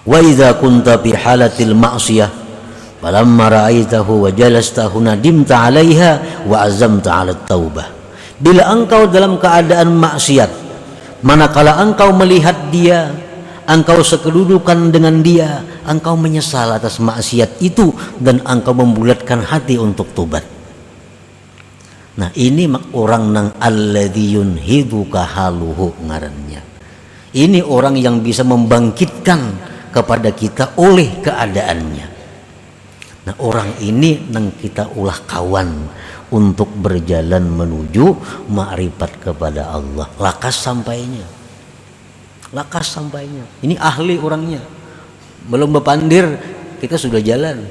Wa idza kunta fi halatil ma'siyah falamma ra'aitahu wa jalastahu nadimta 'alaiha wa azamta 'ala taubah. Bila engkau dalam keadaan maksiat, manakala engkau melihat dia, engkau sekedudukan dengan dia, engkau menyesal atas maksiat itu dan engkau membulatkan hati untuk tobat. Nah, ini orang nang alladzi yunhiduka haluhu ngarannya. Ini orang yang bisa membangkitkan kepada kita oleh keadaannya. Nah, orang ini nang kita ulah kawan untuk berjalan menuju makrifat kepada Allah. Lakas sampainya. Ini ahli orangnya. Belum bepandir kita sudah jalan.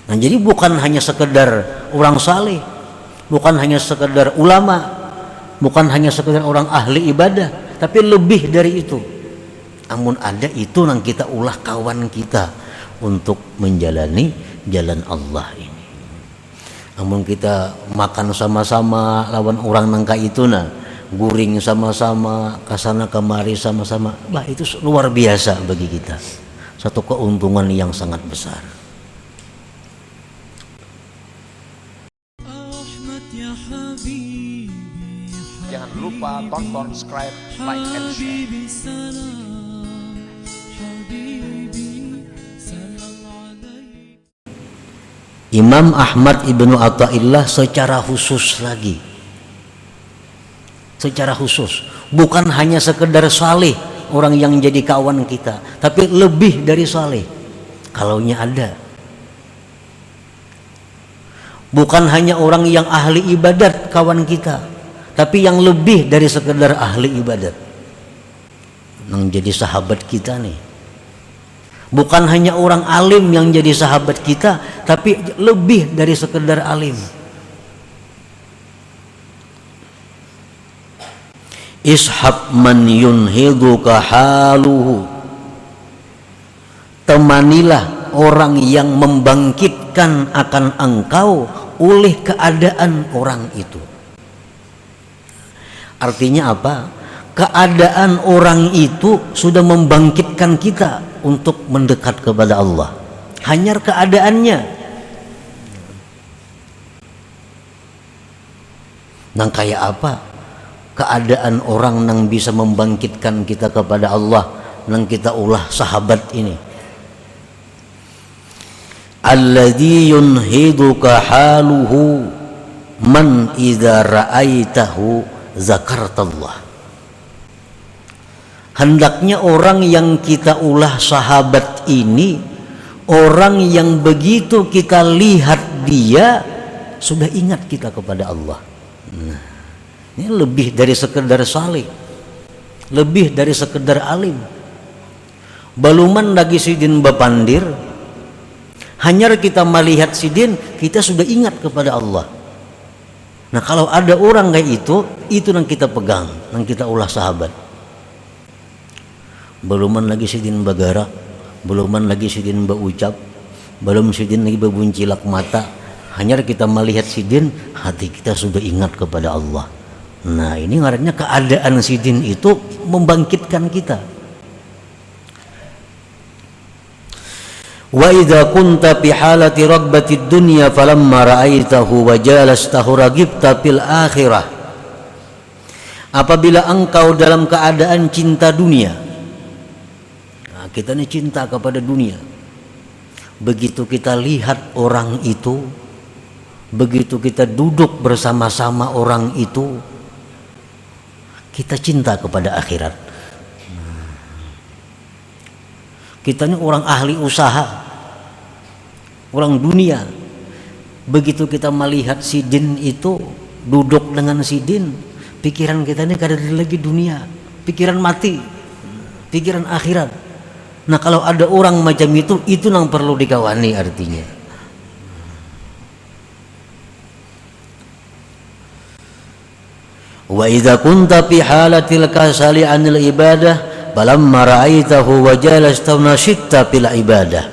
Nah, jadi bukan hanya sekedar orang saleh, bukan hanya sekedar ulama, bukan hanya sekedar orang ahli ibadah, tapi lebih dari itu. Namun ada itu yang kita ulah kawan kita untuk menjalani jalan Allah ini. Namun kita makan sama-sama lawan orang nangka itu guring sama-sama, kasana kemari sama-sama, bah itu luar biasa bagi kita, satu keuntungan yang sangat besar. Jangan lupa tonton, subscribe, like, and share. Imam Ahmad Ibnu Athaillah secara khusus lagi, secara khusus, bukan hanya sekedar saleh orang yang jadi kawan kita, tapi lebih dari saleh kalaunya ada. Bukan hanya orang yang ahli ibadat kawan kita, tapi yang lebih dari sekedar ahli ibadat yang jadi sahabat kita nih. Bukan hanya orang alim yang jadi sahabat kita, tapi lebih dari sekedar alim. Ishab man yunhiduka haluhu. Temanilah orang yang membangkitkan akan engkau oleh keadaan orang itu. Artinya apa? Keadaan orang itu sudah membangkitkan kita untuk mendekat kepada Allah. Hanya keadaannya. Nang kayak apa? Keadaan orang yang bisa membangkitkan kita kepada Allah, nang kita ulah sahabat ini. Alladzi yunhiduka haluhu man idza ra'aitahu zakartallah. Hendaknya orang yang kita ulah sahabat ini orang yang begitu kita lihat dia sudah ingat kita kepada Allah. Nah, ini lebih dari sekedar saleh, lebih dari sekedar alim. Baluman lagi sidin bapandir, hanya kita melihat sidin kita sudah ingat kepada Allah. Nah, kalau ada orang kayak itu yang kita pegang, yang kita ulah sahabat. Beluman lagi sidin bagara, beluman lagi sidin baucap, belum sidin lagi bebuncilak mata, hanya kita melihat sidin hati kita sudah ingat kepada Allah. Nah, ini ngarannya keadaan sidin itu membangkitkan kita. Wa idza kunta fi halati ragbati dunya falamma ra'aitahu wa jalastahu ragibta fil akhirah. Apabila engkau dalam keadaan cinta dunia, kita ini cinta kepada dunia. Begitu kita lihat orang itu, begitu kita duduk bersama-sama orang itu, kita cinta kepada akhirat. Kita ini orang ahli usaha, orang dunia. Begitu kita melihat sidin itu, duduk dengan sidin, pikiran kita ini kada lagi dunia, pikiran mati, pikiran akhirat. Nah, kalau ada orang macam itu yang perlu dikawani artinya. Wa idza kunta fi halatil kasali 'anil ibadah falamma ra'aitahu wa jalasta nashitta fil ibadah.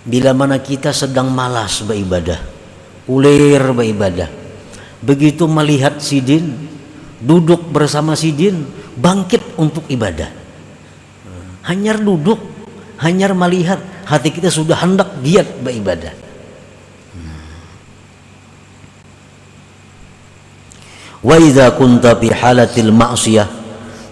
Bila mana kita sedang malas beribadah, ulir beribadah, begitu melihat sidin, duduk bersama sidin, bangkit untuk ibadah. hanyar duduk, hanyar melihat, hati kita sudah hendak giat beribadah. Wa idza kunta fi halatil ma'siyah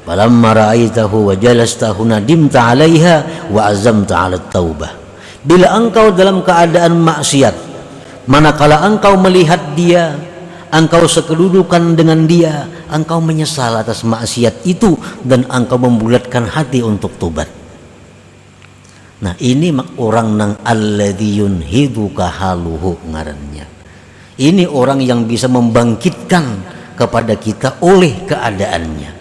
falamma ra'aitahu wa jalastahu nadimta 'alaiha wa azamta 'ala taubah. Bila engkau dalam keadaan maksiat, manakala engkau melihat dia, engkau sekedudukan dengan dia, engkau menyesal atas maksiat itu dan engkau membulatkan hati untuk tobat. Nah, ini orang nang alladzi yunhiduka haluhu ngarannya. Ini orang yang bisa membangkitkan kepada kita oleh keadaannya.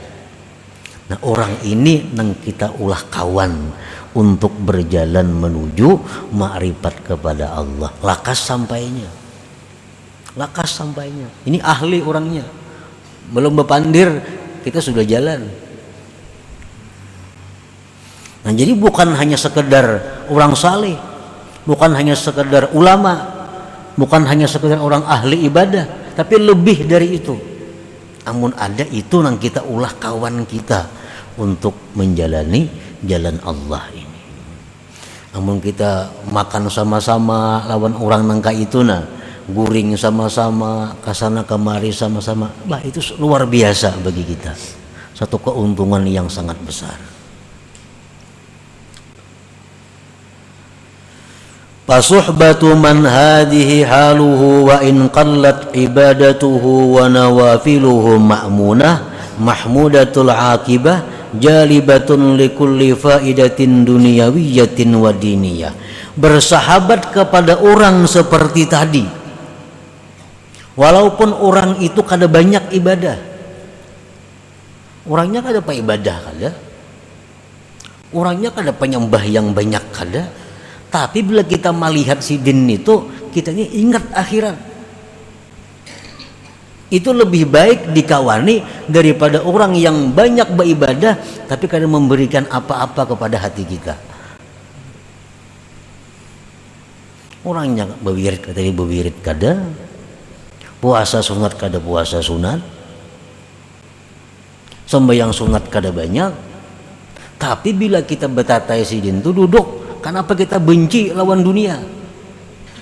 Nah, orang ini nang kita ulah kawan untuk berjalan menuju makrifat kepada Allah. Lakas sampainya. Ini ahli orangnya. Belum berpandir kita sudah jalan. Nah, jadi bukan hanya sekedar orang saleh, bukan hanya sekedar ulama, bukan hanya sekedar orang ahli ibadah, tapi lebih dari itu. Amun ada itu nang kita ulah kawan kita untuk menjalani jalan Allah ini. Amun kita makan sama-sama lawan orang nangka itu nah, guring sama-sama, kasana kemari sama-sama, bah itu luar biasa bagi kita. Satu keuntungan yang sangat besar. Fasuhbatu man hadhihi haluhu wa in qallat ibadatuhu wa nawafiluhu ma'munah mahmudatul akibah jalibatun likulli faidatin dunyawiyatin wa diniyah. Bersahabat kepada orang seperti tadi, walaupun orang itu kada banyak ibadah, orangnya kada apa ibadah kada, orangnya kada penyembah yang banyak kada, tapi bila kita melihat si din itu, kita ini ingat akhirat. Itu lebih baik dikawani daripada orang yang banyak beribadah tapi kada memberikan apa-apa kepada hati kita. Orangnya berwirid kada, puasa sunat kada puasa sunat, sembahyang sunat kada banyak, tapi bila kita betatai si din itu duduk. Kenapa kita benci lawan dunia?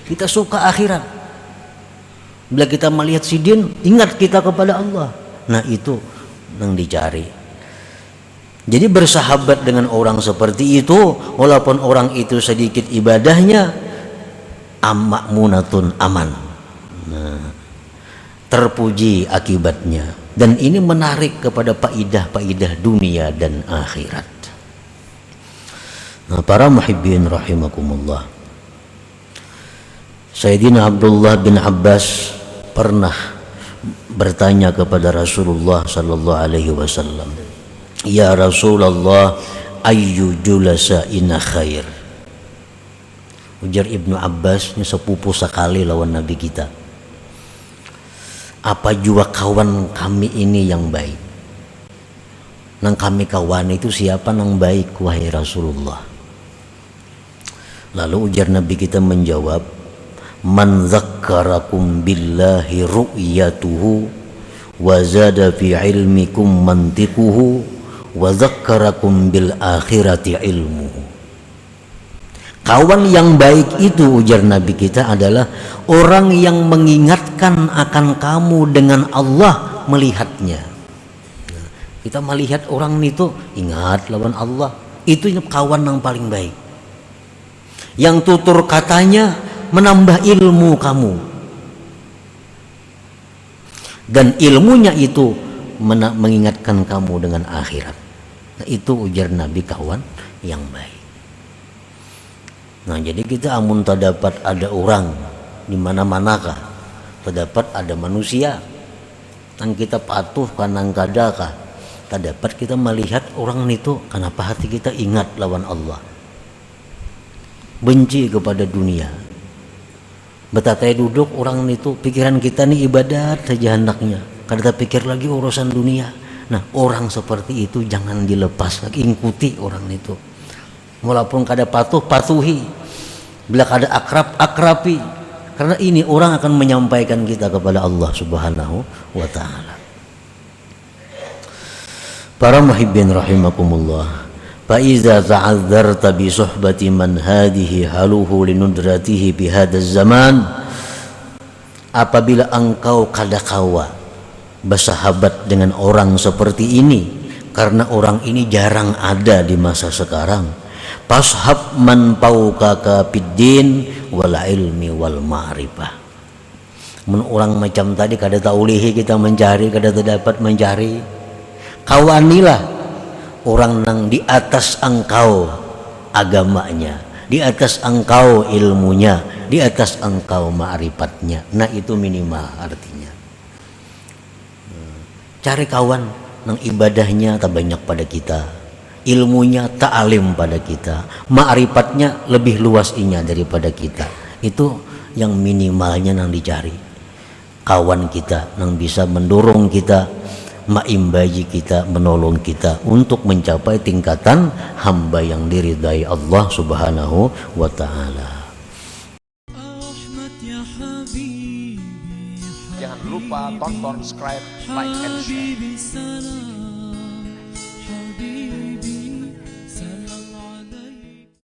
Kita suka akhirat. Bila kita melihat si din, ingat kita kepada Allah. Nah, itu yang dicari. Jadi bersahabat dengan orang seperti itu, walaupun orang itu sedikit ibadahnya, amakmunatun aman. Nah, terpuji akibatnya. Dan ini menarik kepada faidah-faidah dunia dan akhirat. Nah, para muhibbin rahimakumullah, Sayyidina Abdullah bin Abbas pernah bertanya kepada Rasulullah sallallahu alaihi wasallam, "Ya Rasulullah, ayyu julasa'ina khair?" Ujar Ibnu Abbas, ini sepupu sekali lawan Nabi kita. Apa jua kawan kami ini yang baik? Nang kami kawan itu siapa nang baik wahai Rasulullah? Lalu ujar Nabi kita menjawab, man dzakkarakum billahi ru'yatuhu wa zada fi ilmikum mantiquhu wa dzakkarakum bil akhirati ilmuhu. Kawan yang baik itu, ujar Nabi kita, adalah orang yang mengingatkan akan kamu dengan Allah melihatnya. Kita melihat orang itu ingat lawan Allah, itu kawan yang paling baik. Yang tutur katanya menambah ilmu kamu, dan ilmunya itu mengingatkan kamu dengan akhirat. Nah, itu ujar Nabi kawan yang baik. Nah, jadi kita amun terdapat ada orang di mana-manakah, terdapat ada manusia yang kita patuh kanang kadakah, terdapat kita melihat orang itu, kenapa hati kita ingat lawan Allah, benci kepada dunia. Betatai duduk orang itu, pikiran kita nih ibadat saja hendaknya, kada pikir lagi urusan dunia. Nah, orang seperti itu jangan dilepas lagi, ikuti orang itu. Walaupun kada patuh, patuhi. Bila kada akrab, akrabi. Karena ini orang akan menyampaikan kita kepada Allah Subhanahu wa ta'ala. Para muhibbin rahimakumullah, fa iza ta'adzarta bi suhbati man hadhihi haluhu linudratihi bi hadzal zaman, apabila engkau kadakawa bersahabat dengan orang seperti ini karena orang ini jarang ada di masa sekarang, fashab man fawqaka fiddin wal ilmi wal ma'rifah. Mun orang macam tadi kada taulihi kita mencari, kada dapat mencari, kawanilah orang nang di atas engkau agamanya, di atas engkau ilmunya, di atas engkau ma'rifatnya. Nah itu minimal artinya. Cari kawan nang ibadahnya tak banyak pada kita, ilmunya tak alim pada kita, ma'rifatnya lebih luas inya daripada kita. Itu yang minimalnya nang dicari. Kawan kita yang bisa mendorong kita, maimbaji kita, menolong kita untuk mencapai tingkatan hamba yang diridai Allah Subhanahu wa ta'ala. Jangan lupa tonton, subscribe, like, and share.